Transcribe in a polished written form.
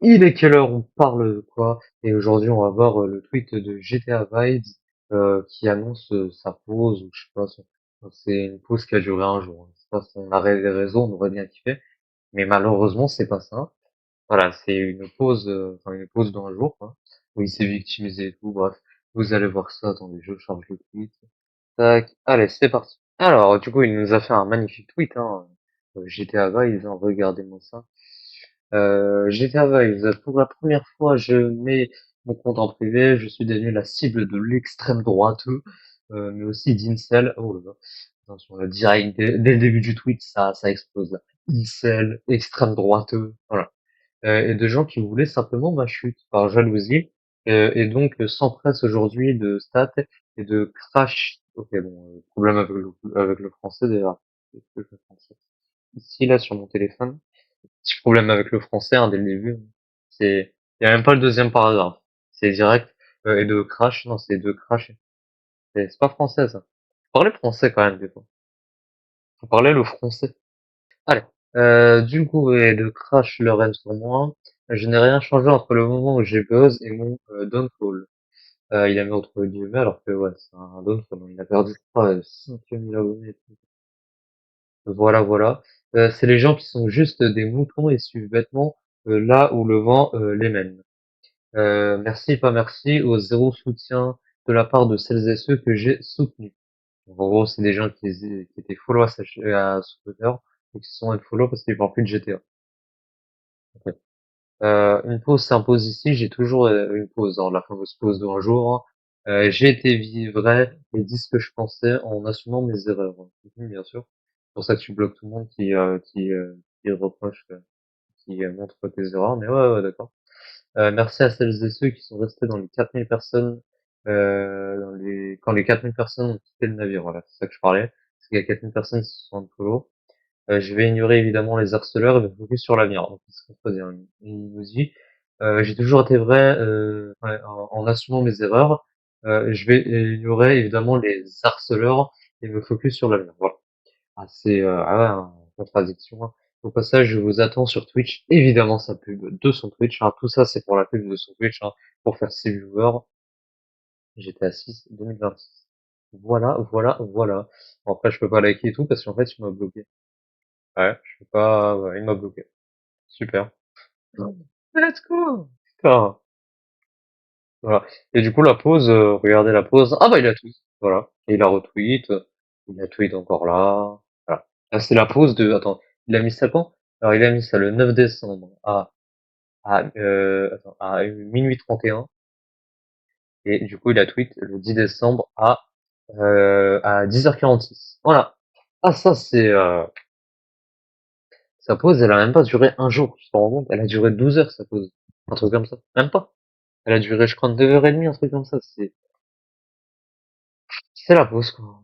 Il est quelle heure? On parle de quoi? Et aujourd'hui, on va voir le tweet de GTA Vibes qui annonce sa pause, ou je sais pas, c'est une pause qui a duré un jour. C'est pas son arrêt des réseaux, on aurait bien kiffé. Mais malheureusement, c'est pas ça. Voilà, c'est une pause, enfin une pause d'un jour, quoi, où il s'est victimisé et tout. Bref, vous allez voir ça. Attendez, je charge le tweet. Tac, allez, c'est parti. Alors, du coup, il nous a fait un magnifique tweet, hein. GTA Vibes, hein, regardez-moi ça. GTA Vibes, pour la première fois, je mets mon compte en privé, je suis devenu la cible de l'extrême droite, mais aussi d'incel. Oh là là, attention, le direct, dès le début du tweet, ça explose là. Incel, extrême droite, voilà. Et de gens qui voulaient simplement ma chute, par jalousie, et donc s'empresse aujourd'hui de stats et de crash. Ok, bon, problème avec le français d'ailleurs. Le français. Ici, là, sur mon téléphone, petit problème avec le français, hein, dès le début. Il y a même pas le deuxième paragraphe. C'est direct, et de crash, non, c'est de crash. C'est pas français, ça. Faut parler français quand même, des fois. Faut parler le français. Allez. Du coup, et de crash le règne sur moi. Je n'ai rien changé entre le moment où j'ai buzz et mon downfall. Il a mis entre guillemets, alors que ouais, c'est un downfall. Il a perdu, je crois, 5000 abonnés. Voilà, voilà. C'est les gens qui sont juste des moutons et suivent bêtement là où le vent les mène. Merci, pas merci, au zéro soutien de la part de celles et ceux que j'ai soutenus. En gros, c'est des gens qui étaient follow à ce Twitter et qui se sont unfollow parce qu'ils parlent plus de GTA. Ok. Une pause s'impose ici, j'ai toujours une pause, alors la fameuse pause d'un jour, hein. J'ai été vrai et dit ce que je pensais en assumant mes erreurs, hein. Bien sûr. C'est pour ça que tu bloques tout le monde qui reproche, qui montre tes erreurs, mais ouais, ouais, d'accord. Merci à celles et ceux qui sont restés dans les 4000 personnes, quand les 4000 personnes ont quitté le navire, voilà, c'est ça que je parlais. Parce qu'il y a 4000 personnes qui se sont en follow. Je vais ignorer évidemment les harceleurs et me focus sur l'avenir. Donc, c'est ce qu'on faisait, hein. Il nous dit, j'ai toujours été vrai ouais, en assumant mes erreurs. Je vais ignorer évidemment les harceleurs et me focus sur l'avenir. Voilà. Ah, c'est ah ouais, hein, contradiction, hein. Au passage, je vous attends sur Twitch. Évidemment, sa pub de son Twitch, hein. Tout ça, c'est pour la pub de son Twitch, hein, pour faire ses viewers. GTA 6 2026. Voilà, voilà, voilà. Bon, après, je peux pas liker et tout parce qu'en fait, il m'a bloqué. Ouais, je peux pas, ouais, il m'a bloqué. Super. Let's go! Putain. Voilà. Et du coup, la pause, regardez la pause. Ah bah, il a tweet. Voilà. Et il a retweet. Il a tweet encore là. Voilà. Là, c'est la pause de, attends, il a mis ça quand? Alors, il a mis ça le 9 décembre à minuit 31. Et du coup, il a tweet le 10 décembre à 10h46. Voilà. Ah, ça, c'est, sa pause, elle a même pas duré un jour. Tu te rends compte? Elle a duré 12 heures, sa pause. Un truc comme ça. Même pas. Elle a duré, je crois, 2h30, un truc comme ça. C'est la pause, quoi.